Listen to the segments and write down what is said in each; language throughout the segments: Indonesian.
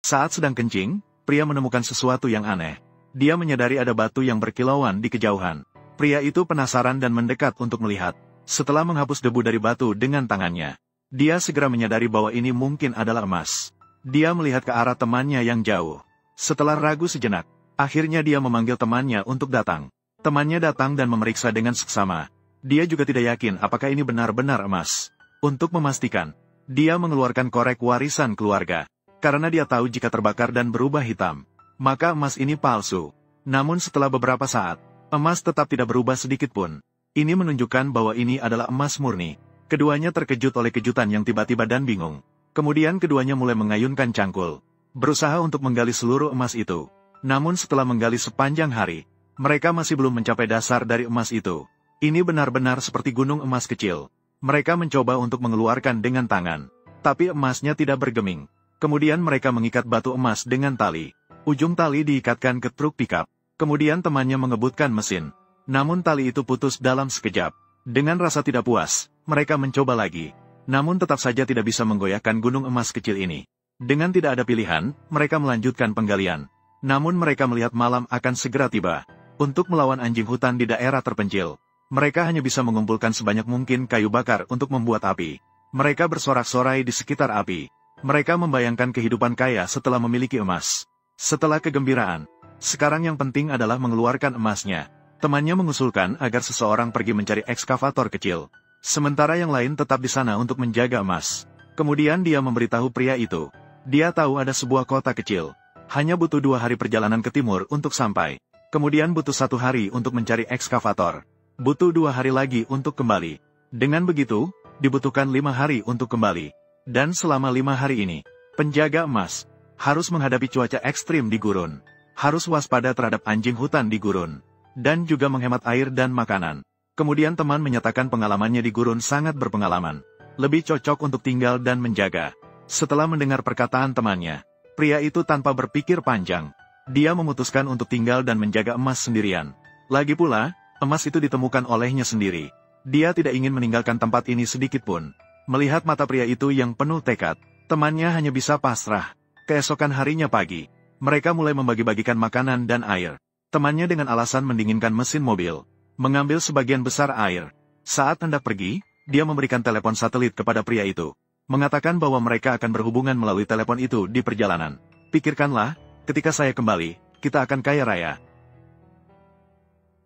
Saat sedang kencing, pria menemukan sesuatu yang aneh. Dia menyadari ada batu yang berkilauan di kejauhan. Pria itu penasaran dan mendekat untuk melihat. Setelah menghapus debu dari batu dengan tangannya, dia segera menyadari bahwa ini mungkin adalah emas. Dia melihat ke arah temannya yang jauh. Setelah ragu sejenak, akhirnya dia memanggil temannya untuk datang. Temannya datang dan memeriksa dengan seksama. Dia juga tidak yakin apakah ini benar-benar emas. Untuk memastikan, dia mengeluarkan korek warisan keluarga. Karena dia tahu jika terbakar dan berubah hitam, maka emas ini palsu. Namun setelah beberapa saat, emas tetap tidak berubah sedikit pun. Ini menunjukkan bahwa ini adalah emas murni. Keduanya terkejut oleh kejutan yang tiba-tiba dan bingung. Kemudian keduanya mulai mengayunkan cangkul, berusaha untuk menggali seluruh emas itu. Namun setelah menggali sepanjang hari, mereka masih belum mencapai dasar dari emas itu. Ini benar-benar seperti gunung emas kecil. Mereka mencoba untuk mengeluarkan dengan tangan, tapi emasnya tidak bergeming. Kemudian mereka mengikat batu emas dengan tali. Ujung tali diikatkan ke truk pickup. Kemudian temannya mengebutkan mesin. Namun tali itu putus dalam sekejap. Dengan rasa tidak puas, mereka mencoba lagi. Namun tetap saja tidak bisa menggoyahkan gunung emas kecil ini. Dengan tidak ada pilihan, mereka melanjutkan penggalian. Namun mereka melihat malam akan segera tiba. Untuk melawan anjing hutan di daerah terpencil, mereka hanya bisa mengumpulkan sebanyak mungkin kayu bakar untuk membuat api. Mereka bersorak-sorai di sekitar api. Mereka membayangkan kehidupan kaya setelah memiliki emas. Setelah kegembiraan, sekarang yang penting adalah mengeluarkan emasnya. Temannya mengusulkan agar seseorang pergi mencari ekskavator kecil, sementara yang lain tetap di sana untuk menjaga emas. Kemudian dia memberitahu pria itu. Dia tahu ada sebuah kota kecil. Hanya butuh 2 hari perjalanan ke timur untuk sampai. Kemudian butuh 1 hari untuk mencari ekskavator. Butuh 2 hari lagi untuk kembali. Dengan begitu, dibutuhkan 5 hari untuk kembali. Dan selama 5 hari ini, penjaga emas harus menghadapi cuaca ekstrim di gurun. Harus waspada terhadap anjing hutan di gurun. Dan juga menghemat air dan makanan. Kemudian teman menyatakan pengalamannya di gurun sangat berpengalaman. Lebih cocok untuk tinggal dan menjaga. Setelah mendengar perkataan temannya, pria itu tanpa berpikir panjang, dia memutuskan untuk tinggal dan menjaga emas sendirian. Lagi pula, emas itu ditemukan olehnya sendiri. Dia tidak ingin meninggalkan tempat ini sedikit pun. Melihat mata pria itu yang penuh tekad, temannya hanya bisa pasrah. Keesokan harinya pagi, mereka mulai membagi-bagikan makanan dan air. Temannya dengan alasan mendinginkan mesin mobil, mengambil sebagian besar air. Saat hendak pergi, dia memberikan telepon satelit kepada pria itu, mengatakan bahwa mereka akan berhubungan melalui telepon itu di perjalanan. Pikirkanlah, ketika saya kembali, kita akan kaya raya.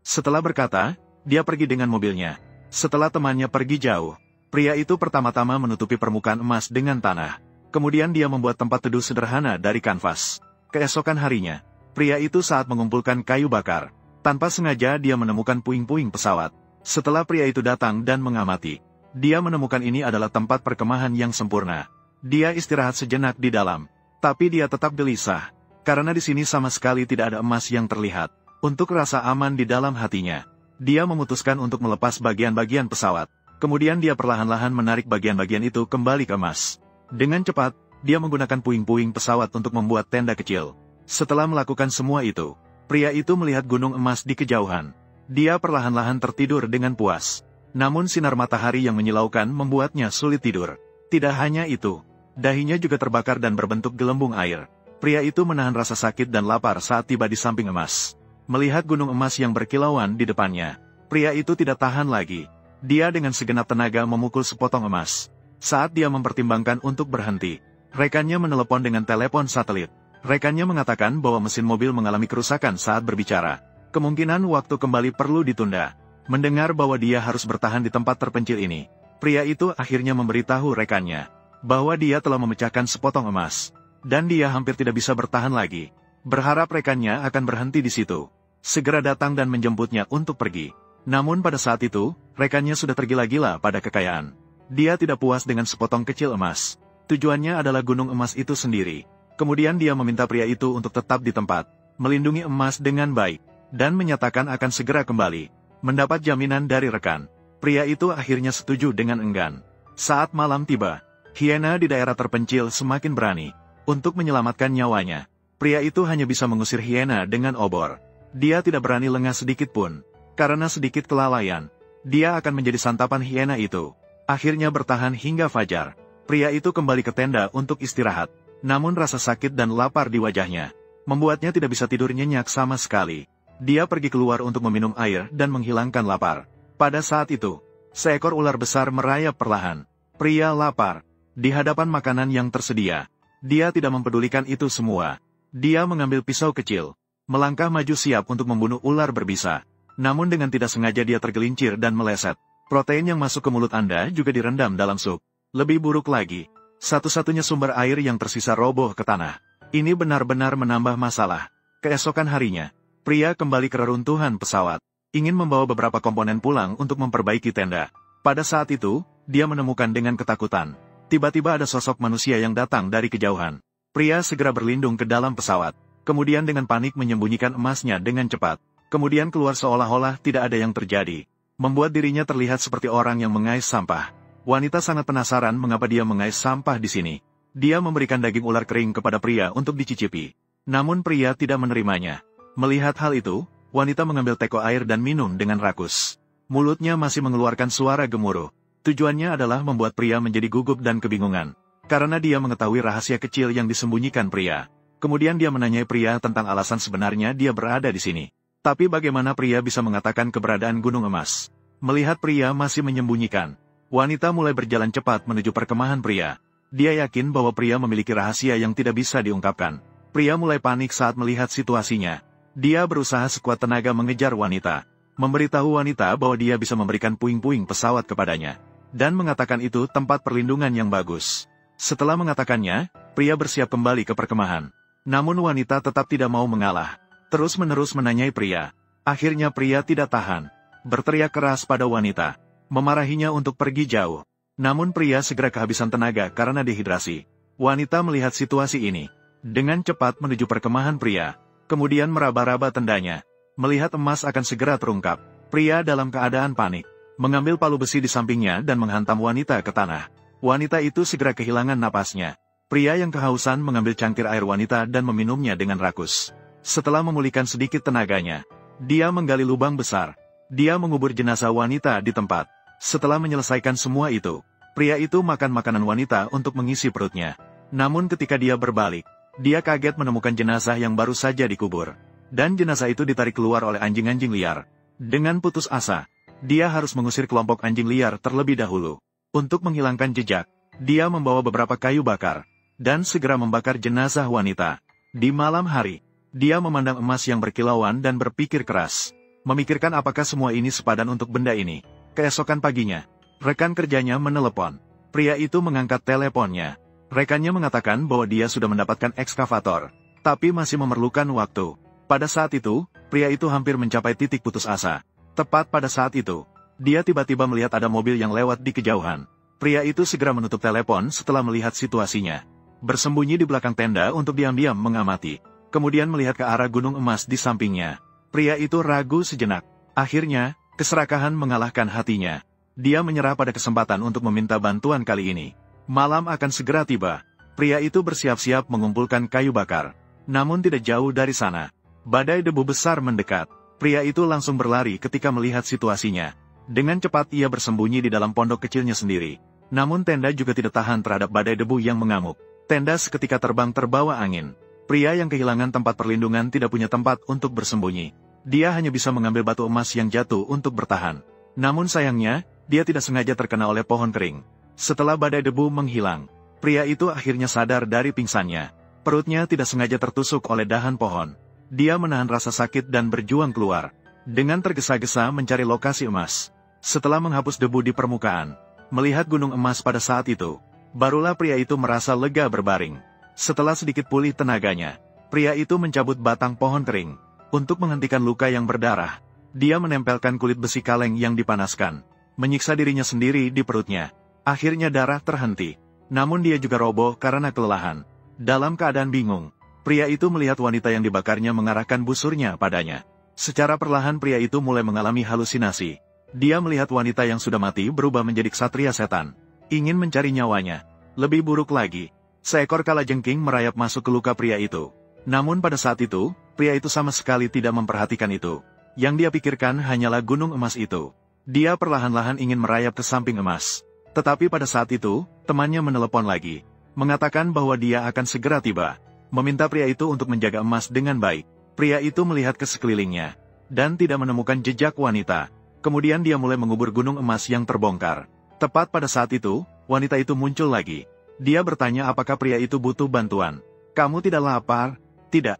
Setelah berkata, dia pergi dengan mobilnya. Setelah temannya pergi jauh, pria itu pertama-tama menutupi permukaan emas dengan tanah. Kemudian dia membuat tempat teduh sederhana dari kanvas. Keesokan harinya, pria itu saat mengumpulkan kayu bakar, tanpa sengaja dia menemukan puing-puing pesawat. Setelah pria itu datang dan mengamati, dia menemukan ini adalah tempat perkemahan yang sempurna. Dia istirahat sejenak di dalam, tapi dia tetap gelisah, karena di sini sama sekali tidak ada emas yang terlihat. Untuk rasa aman di dalam hatinya, dia memutuskan untuk melepas bagian-bagian pesawat. Kemudian dia perlahan-lahan menarik bagian-bagian itu kembali ke emas. Dengan cepat, dia menggunakan puing-puing pesawat untuk membuat tenda kecil. Setelah melakukan semua itu, pria itu melihat gunung emas di kejauhan. Dia perlahan-lahan tertidur dengan puas. Namun sinar matahari yang menyilaukan membuatnya sulit tidur. Tidak hanya itu, dahinya juga terbakar dan berbentuk gelembung air. Pria itu menahan rasa sakit dan lapar saat tiba di samping emas. Melihat gunung emas yang berkilauan di depannya, pria itu tidak tahan lagi. Dia dengan segenap tenaga memukul sepotong emas. Saat dia mempertimbangkan untuk berhenti, rekannya menelepon dengan telepon satelit. Rekannya mengatakan bahwa mesin mobil mengalami kerusakan saat berbicara. Kemungkinan waktu kembali perlu ditunda. Mendengar bahwa dia harus bertahan di tempat terpencil ini, pria itu akhirnya memberitahu rekannya bahwa dia telah memecahkan sepotong emas. Dan dia hampir tidak bisa bertahan lagi. Berharap rekannya akan berhenti di situ, segera datang dan menjemputnya untuk pergi. Namun pada saat itu, rekannya sudah tergila-gila pada kekayaan. Dia tidak puas dengan sepotong kecil emas. Tujuannya adalah gunung emas itu sendiri. Kemudian dia meminta pria itu untuk tetap di tempat, melindungi emas dengan baik, dan menyatakan akan segera kembali. Mendapat jaminan dari rekan, pria itu akhirnya setuju dengan enggan. Saat malam tiba, hiena di daerah terpencil semakin berani untuk menyelamatkan nyawanya. Pria itu hanya bisa mengusir hiena dengan obor. Dia tidak berani lengah sedikit pun. Karena sedikit kelalaian, dia akan menjadi santapan hiena itu. Akhirnya bertahan hingga fajar. Pria itu kembali ke tenda untuk istirahat. Namun rasa sakit dan lapar di wajahnya membuatnya tidak bisa tidur nyenyak sama sekali. Dia pergi keluar untuk meminum air dan menghilangkan lapar. Pada saat itu, seekor ular besar merayap perlahan. Pria lapar. Di hadapan makanan yang tersedia, dia tidak mempedulikan itu semua. Dia mengambil pisau kecil, melangkah maju siap untuk membunuh ular berbisa. Namun dengan tidak sengaja dia tergelincir dan meleset. Protein yang masuk ke mulut Anda juga direndam dalam sup. Lebih buruk lagi, satu-satunya sumber air yang tersisa roboh ke tanah. Ini benar-benar menambah masalah. Keesokan harinya, pria kembali ke reruntuhan pesawat, ingin membawa beberapa komponen pulang untuk memperbaiki tenda. Pada saat itu, dia menemukan dengan ketakutan. Tiba-tiba ada sosok manusia yang datang dari kejauhan. Pria segera berlindung ke dalam pesawat, kemudian dengan panik menyembunyikan emasnya dengan cepat. Kemudian keluar seolah-olah tidak ada yang terjadi, membuat dirinya terlihat seperti orang yang mengais sampah. Wanita sangat penasaran mengapa dia mengais sampah di sini. Dia memberikan daging ular kering kepada pria untuk dicicipi. Namun pria tidak menerimanya. Melihat hal itu, wanita mengambil teko air dan minum dengan rakus. Mulutnya masih mengeluarkan suara gemuruh. Tujuannya adalah membuat pria menjadi gugup dan kebingungan, karena dia mengetahui rahasia kecil yang disembunyikan pria. Kemudian dia menanyai pria tentang alasan sebenarnya dia berada di sini. Tapi bagaimana pria bisa mengatakan keberadaan gunung emas? Melihat pria masih menyembunyikan, wanita mulai berjalan cepat menuju perkemahan pria. Dia yakin bahwa pria memiliki rahasia yang tidak bisa diungkapkan. Pria mulai panik saat melihat situasinya. Dia berusaha sekuat tenaga mengejar wanita, memberitahu wanita bahwa dia bisa memberikan puing-puing pesawat kepadanya, dan mengatakan itu tempat perlindungan yang bagus. Setelah mengatakannya, pria bersiap kembali ke perkemahan. Namun wanita tetap tidak mau mengalah, terus-menerus menanyai pria. Akhirnya pria tidak tahan, berteriak keras pada wanita, memarahinya untuk pergi jauh. Namun pria segera kehabisan tenaga karena dehidrasi. Wanita melihat situasi ini, dengan cepat menuju perkemahan pria, kemudian meraba-raba tendanya. Melihat emas akan segera terungkap, pria dalam keadaan panik, mengambil palu besi di sampingnya dan menghantam wanita ke tanah. Wanita itu segera kehilangan napasnya. Pria yang kehausan mengambil cangkir air wanita dan meminumnya dengan rakus. Setelah memulihkan sedikit tenaganya, dia menggali lubang besar. Dia mengubur jenazah wanita di tempat. Setelah menyelesaikan semua itu, pria itu makan makanan wanita untuk mengisi perutnya. Namun ketika dia berbalik, dia kaget menemukan jenazah yang baru saja dikubur. Dan jenazah itu ditarik keluar oleh anjing-anjing liar. Dengan putus asa, dia harus mengusir kelompok anjing liar terlebih dahulu. Untuk menghilangkan jejak, dia membawa beberapa kayu bakar, dan segera membakar jenazah wanita. Di malam hari, dia memandang emas yang berkilauan dan berpikir keras, memikirkan apakah semua ini sepadan untuk benda ini. Keesokan paginya, rekan kerjanya menelepon. Pria itu mengangkat teleponnya. Rekannya mengatakan bahwa dia sudah mendapatkan ekskavator, tapi masih memerlukan waktu. Pada saat itu, pria itu hampir mencapai titik putus asa. Tepat pada saat itu, dia tiba-tiba melihat ada mobil yang lewat di kejauhan. Pria itu segera menutup telepon setelah melihat situasinya. Bersembunyi di belakang tenda untuk diam-diam mengamati. Kemudian melihat ke arah gunung emas di sampingnya. Pria itu ragu sejenak. Akhirnya, keserakahan mengalahkan hatinya. Dia menyerah pada kesempatan untuk meminta bantuan kali ini. Malam akan segera tiba. Pria itu bersiap-siap mengumpulkan kayu bakar. Namun tidak jauh dari sana, badai debu besar mendekat. Pria itu langsung berlari ketika melihat situasinya. Dengan cepat ia bersembunyi di dalam pondok kecilnya sendiri. Namun tenda juga tidak tahan terhadap badai debu yang mengamuk. Tenda seketika terbang terbawa angin. Pria yang kehilangan tempat perlindungan tidak punya tempat untuk bersembunyi. Dia hanya bisa mengambil batu emas yang jatuh untuk bertahan. Namun sayangnya, dia tidak sengaja terkena oleh pohon kering. Setelah badai debu menghilang, pria itu akhirnya sadar dari pingsannya. Perutnya tidak sengaja tertusuk oleh dahan pohon. Dia menahan rasa sakit dan berjuang keluar, dengan tergesa-gesa mencari lokasi emas. Setelah menghapus debu di permukaan, melihat gunung emas pada saat itu, barulah pria itu merasa lega berbaring. Setelah sedikit pulih tenaganya, pria itu mencabut batang pohon kering. Untuk menghentikan luka yang berdarah, dia menempelkan kulit besi kaleng yang dipanaskan, menyiksa dirinya sendiri di perutnya. Akhirnya darah terhenti, namun dia juga roboh karena kelelahan. Dalam keadaan bingung, pria itu melihat wanita yang dibakarnya mengarahkan busurnya padanya. Secara perlahan pria itu mulai mengalami halusinasi. Dia melihat wanita yang sudah mati berubah menjadi ksatria setan, ingin mencari nyawanya. Lebih buruk lagi, seekor kalajengking merayap masuk ke luka pria itu. Namun pada saat itu, pria itu sama sekali tidak memperhatikan itu. Yang dia pikirkan hanyalah gunung emas itu. Dia perlahan-lahan ingin merayap ke samping emas. Tetapi pada saat itu, temannya menelepon lagi. mengatakan bahwa dia akan segera tiba. Meminta pria itu untuk menjaga emas dengan baik. Pria itu melihat ke sekelilingnya, dan tidak menemukan jejak wanita. Kemudian dia mulai mengubur gunung emas yang terbongkar. Tepat pada saat itu, wanita itu muncul lagi. Dia bertanya apakah pria itu butuh bantuan. Kamu tidak lapar? Tidak.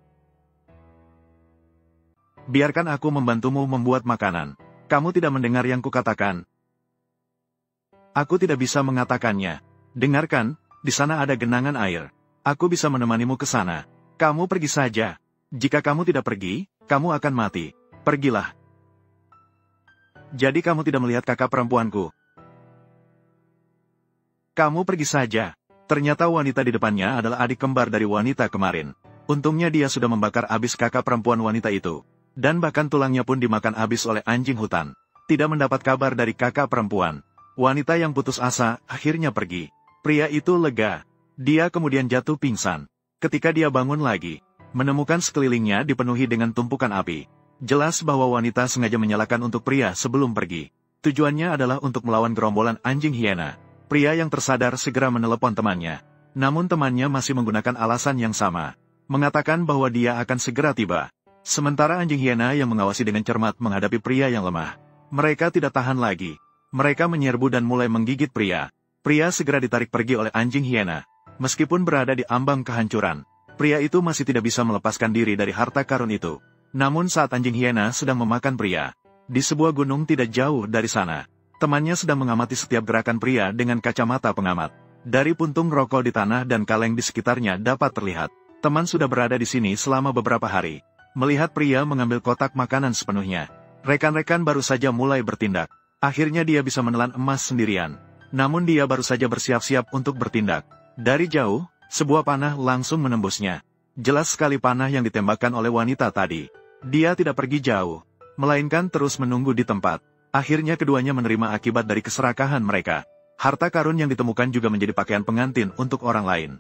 Biarkan aku membantumu membuat makanan. Kamu tidak mendengar yang kukatakan. Aku tidak bisa mengatakannya. Dengarkan, di sana ada genangan air. Aku bisa menemanimu ke sana. Kamu pergi saja. Jika kamu tidak pergi, kamu akan mati. Pergilah. Jadi kamu tidak melihat kakak perempuanku. Kamu pergi saja. Ternyata wanita di depannya adalah adik kembar dari wanita kemarin. Untungnya dia sudah membakar habis kakak perempuan wanita itu. Dan bahkan tulangnya pun dimakan habis oleh anjing hutan. Tidak mendapat kabar dari kakak perempuan. Wanita yang putus asa akhirnya pergi. Pria itu lega. Dia kemudian jatuh pingsan. Ketika dia bangun lagi, menemukan sekelilingnya dipenuhi dengan tumpukan api. Jelas bahwa wanita sengaja menyalakan untuk pria sebelum pergi. Tujuannya adalah untuk melawan gerombolan anjing hiena. Pria yang tersadar segera menelepon temannya. Namun temannya masih menggunakan alasan yang sama. Mengatakan bahwa dia akan segera tiba. Sementara anjing hiena yang mengawasi dengan cermat menghadapi pria yang lemah. Mereka tidak tahan lagi. Mereka menyerbu dan mulai menggigit pria. Pria segera ditarik pergi oleh anjing hiena. Meskipun berada di ambang kehancuran, pria itu masih tidak bisa melepaskan diri dari harta karun itu. Namun saat anjing hiena sedang memakan pria, di sebuah gunung tidak jauh dari sana, temannya sedang mengamati setiap gerakan pria dengan kacamata pengamat. Dari puntung rokok di tanah dan kaleng di sekitarnya dapat terlihat, teman sudah berada di sini selama beberapa hari. Melihat pria mengambil kotak makanan sepenuhnya, rekan-rekan baru saja mulai bertindak. Akhirnya dia bisa menelan emas sendirian. Namun dia baru saja bersiap-siap untuk bertindak. Dari jauh, sebuah panah langsung menembusnya. Jelas sekali panah yang ditembakkan oleh wanita tadi. Dia tidak pergi jauh, melainkan terus menunggu di tempat. Akhirnya keduanya menerima akibat dari keserakahan mereka. Harta karun yang ditemukan juga menjadi pakaian pengantin untuk orang lain.